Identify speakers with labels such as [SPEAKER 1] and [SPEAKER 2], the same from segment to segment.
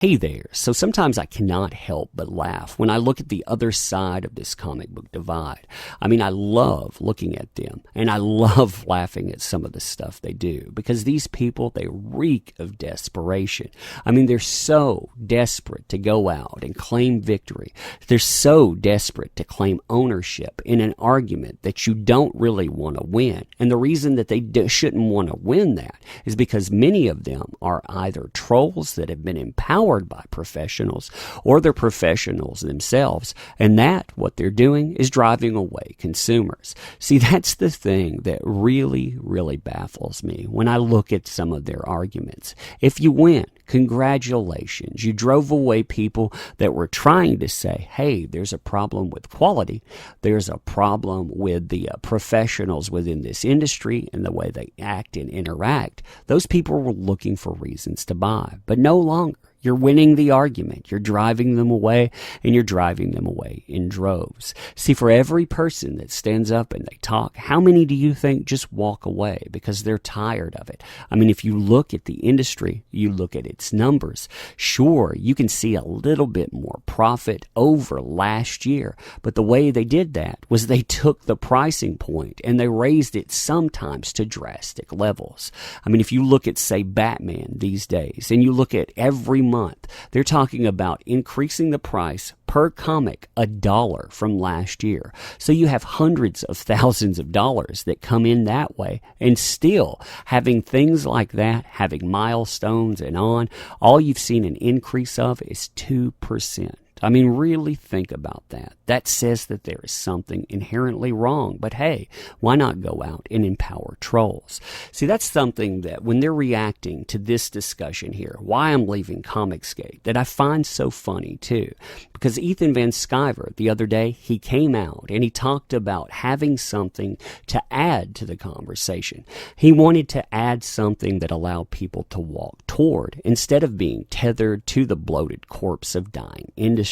[SPEAKER 1] Hey there. So sometimes I cannot help but laugh when I look at the other side of this comic book divide. I mean, I love looking at them, and I love laughing at some of the stuff they do, because these people, they reek of desperation. I mean, they're so desperate to go out and claim victory. They're so desperate to claim ownership in an argument that you don't really want to win. And the reason that they shouldn't want to win that is because many of them are either trolls that have been empowered by professionals, or they're professionals themselves, and that what they're doing is driving away consumers. See, that's the thing that really baffles me when I look at some of their arguments. If you win, congratulations, you drove away people that were trying to say, hey, there's a problem with quality, there's a problem with the professionals within this industry and the way they act and interact. Those people were looking for reasons to buy, but no longer. You're winning the argument. You're driving them away, and you're driving them away in droves. See, for every person that stands up and they talk, how many do you think just walk away because they're tired of it? I mean, if you look at the industry, you look at its numbers, sure, you can see a little bit more profit over last year, but the way they did that was they took the pricing point and they raised it sometimes to drastic levels. I mean, if you look at, say, Batman these days, and you look at every month, they're talking about increasing the price per comic $1 from last year. So you have hundreds of thousands of dollars that come in that way, and still having things like that, having milestones and on, all you've seen an increase of is 2%. I mean, really think about that. That says that there is something inherently wrong. But hey, why not go out and empower trolls? See, that's something that when they're reacting to this discussion here, why I'm leaving Comicsgate, that I find so funny too. Because Ethan Van Sciver, the other day, he came out and he talked about having something to add to the conversation. He wanted to add something that allowed people to walk toward, instead of being tethered to the bloated corpse of dying industry.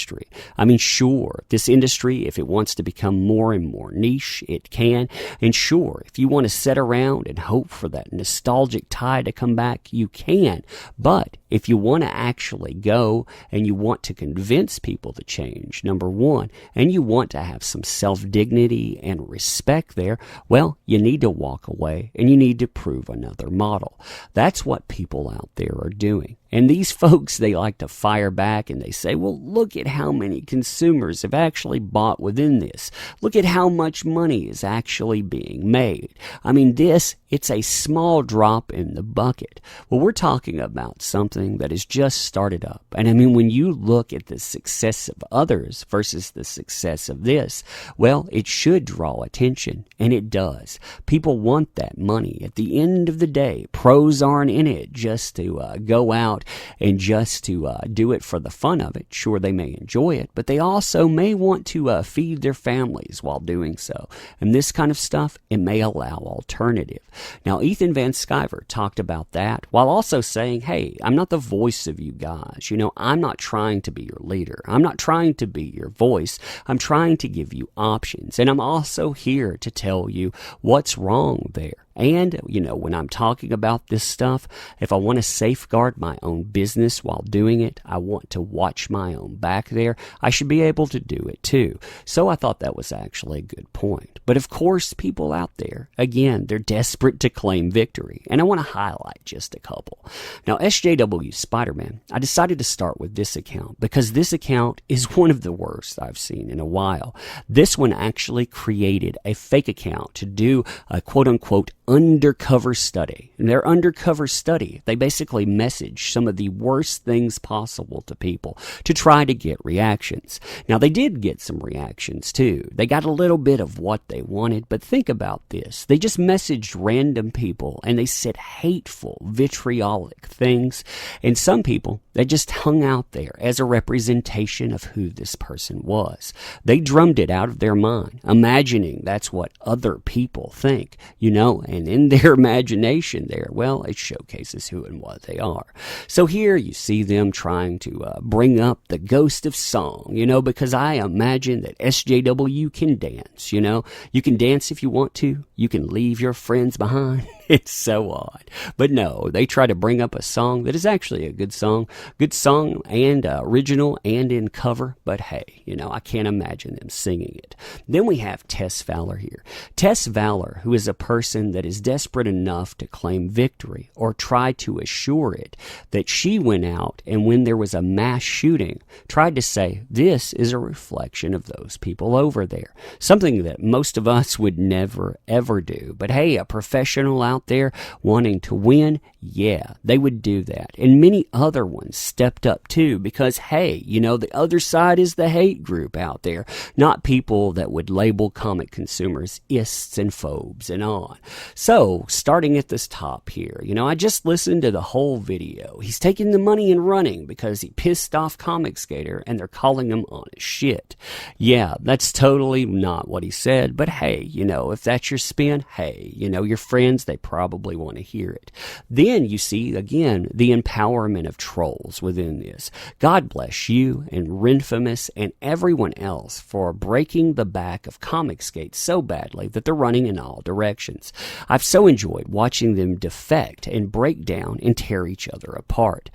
[SPEAKER 1] I mean, sure, this industry, if it wants to become more and more niche, it can. And sure, if you want to sit around and hope for that nostalgic tie to come back, you can. But if you want to actually go and you want to convince people to change, number one, and you want to have some self-dignity and respect there, well, you need to walk away and you need to prove another model. That's what people out there are doing. And these folks, they like to fire back and they say, well, look at how many consumers have actually bought within this. Look at how much money is actually being made. I mean, it's a small drop in the bucket. Well, we're talking about something that has just started up. And I mean, when you look at the success of others versus the success of this, well, it should draw attention, and it does. People want that money. At the end of the day, pros aren't in it just to go out and just to do it for the fun of it. Sure, they may enjoy it, but they also may want to feed their families while doing so. And this kind of stuff, it may allow alternative. Now, Ethan Van Sciver talked about that while also saying, hey, I'm not the voice of you guys. You know, I'm not trying to be your leader. I'm not trying to be your voice. I'm trying to give you options. And I'm also here to tell you what's wrong there. And, you know, when I'm talking about this stuff, if I want to safeguard my own business while doing it, I want to watch my own back there, I should be able to do it too. So I thought that was actually a good point. But of course, people out there, again, they're desperate to claim victory. And I want to highlight just a couple. Now, SJW Spider-Man, I decided to start with this account because this account is one of the worst I've seen in a while. This one actually created a fake account to do a quote-unquote undercover study. In their undercover study, they basically message some of the worst things possible to people to try to get reactions. Now, they did get some reactions too. They got a little bit of what they wanted, but think about this. They just messaged random people and they said hateful, vitriolic things. And some people, they just hung out there as a representation of who this person was. They drummed it out of their mind, imagining that's what other people think, you know, and in their imagination there, well, it showcases who and what they are. So here you see them trying to bring up the ghost of song, you know, because I imagine that SJW can dance, you know. You can dance if you want to. You can leave your friends behind. It's so odd. But no, they try to bring up a song that is actually a good song and original and in cover. But hey, I can't imagine them singing it. Then we have Tess Fowler here. Tess Fowler, who is a person that is desperate enough to claim victory or try to assure it, that she went out and when there was a mass shooting, tried to say, this is a reflection of those people over there. Something that most of us would never, ever do. But hey, a professional out there wanting to win, yeah, they would do that. And many other ones stepped up too because, hey, the other side is the hate group out there, not people that would label comic consumers ists and phobes and on. So, starting at this top here, I just listened to the whole video. He's taking the money and running because he pissed off Comicsgate and they're calling him on his shit. Yeah, that's totally not what he said, but hey, if that's your spin, hey, your friends, they probably want to hear it. Then you see, again, the empowerment of trolls within this. God bless you and Renfamous and everyone else for breaking the back of Comicsgate so badly that they're running in all directions. I've so enjoyed watching them defect and break down and tear each other apart.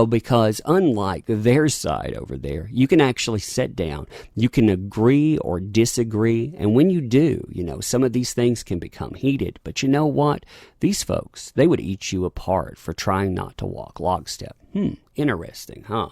[SPEAKER 1] Because unlike their side over there, you can actually sit down, you can agree or disagree, and when you do, some of these things can become heated, but you know what? These folks, they would eat you apart for trying not to walk lockstep. Interesting, huh?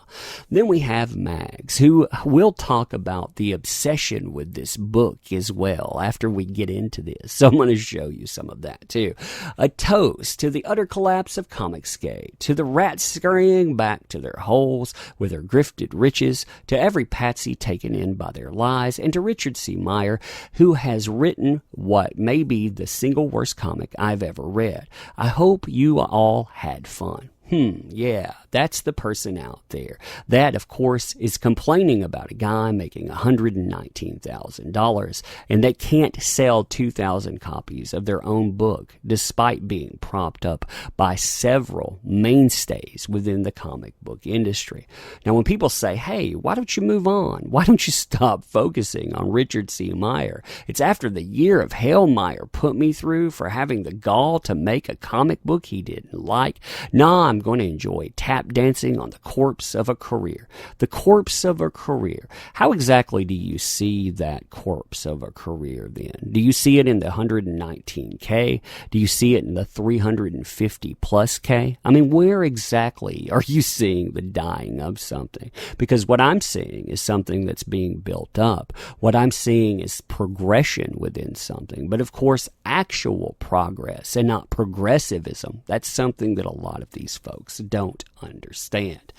[SPEAKER 1] Then we have Mags, who will talk about the obsession with this book as well after we get into this. So I'm going to show you some of that too. A toast to the utter collapse of Comicsgate, to the rats scurrying back to their holes with their grifted riches, to every patsy taken in by their lies, and to Richard C. Meyer, who has written what may be the single worst comic I've ever read. I hope you all had fun. Yeah, that's the person out there. That, of course, is complaining about a guy making $119,000 and they can't sell 2,000 copies of their own book despite being propped up by several mainstays within the comic book industry. Now, when people say, hey, why don't you move on? Why don't you stop focusing on Richard C. Meyer? It's after the year of hell Meyer put me through for having the gall to make a comic book he didn't like. Nah, I'm going to enjoy tap dancing on the corpse of a career. The corpse of a career. How exactly do you see that corpse of a career then? Do you see it in the 119K? Do you see it in the 350 plus K? I mean, where exactly are you seeing the dying of something? Because what I'm seeing is something that's being built up. What I'm seeing is progression within something. But of course, actual progress and not progressivism. That's something that a lot of these folks don't understand.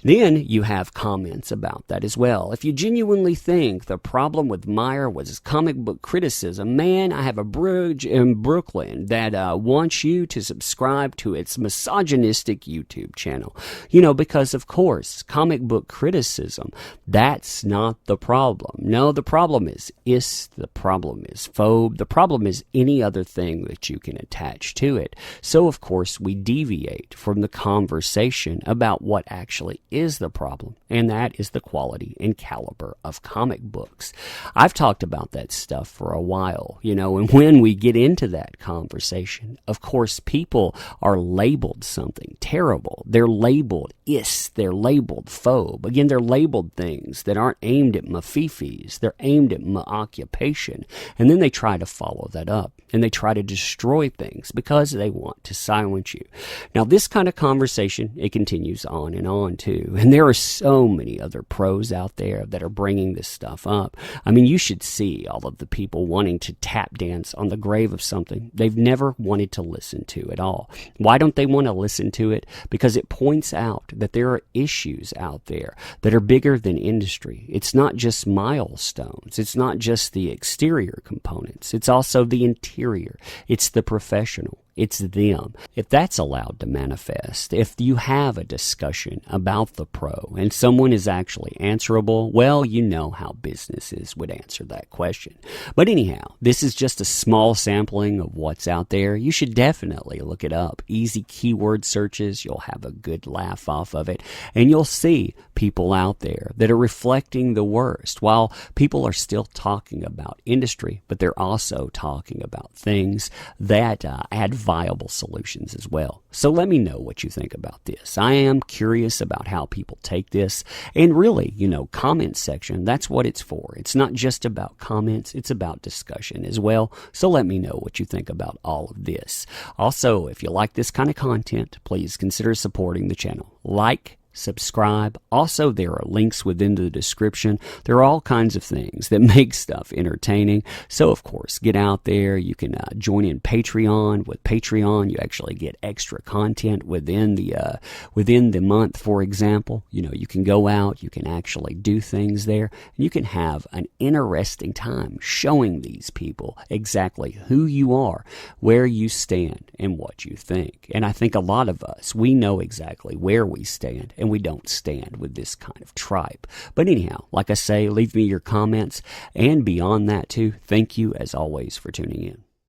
[SPEAKER 1] Then you have comments about that as well. If you genuinely think the problem with Meyer was his comic book criticism, man, I have a bridge in Brooklyn that wants you to subscribe to its misogynistic YouTube channel. Because of course, comic book criticism, that's not the problem. No, the problem is the problem is phobe, the problem is any other thing that you can attach to it. So of course, we deviate from the conversation about what actually is the problem, and that is the quality and caliber of comic books. I've talked about that stuff for a while, and when we get into that conversation, of course, people are labeled something terrible. They're labeled they're labeled phobe. Again, they're labeled things that aren't aimed at my fifis. They're aimed at my occupation. And then they try to follow that up, and they try to destroy things because they want to silence you. Now, this kind of conversation, it continues on and on too. And there are so many other pros out there that are bringing this stuff up. I mean, you should see all of the people wanting to tap dance on the grave of something they've never wanted to listen to at all. Why don't they want to listen to it? Because it points out that there are issues out there that are bigger than industry. It's not just milestones. It's not just the exterior components. It's also the interior. It's the professional. It's them. If that's allowed to manifest, if you have a discussion about the pro and someone is actually answerable, well, you know how businesses would answer that question. But anyhow, this is just a small sampling of what's out there. You should definitely look it up. Easy keyword searches. You'll have a good laugh off of it. And you'll see people out there that are reflecting the worst, while people are still talking about industry, but they're also talking about things that add viable solutions as well. So let me know what you think about this. I am curious about how people take this, and really, comment section, that's what it's for. It's not just about comments, it's about discussion as well. So let me know what you think about all of this. Also, if you like this kind of content, please consider supporting the channel. Like, subscribe. Also, there are links within the description. There are all kinds of things that make stuff entertaining. So, of course, get out there. You can join in Patreon. With Patreon, you actually get extra content within the month. For example, you can go out, you can actually do things there, and you can have an interesting time showing these people exactly who you are, where you stand, and what you think. And I think a lot of us, we know exactly where we stand, and we don't stand with this kind of tripe. But anyhow, like I say, leave me your comments, and beyond that too, thank you as always for tuning in.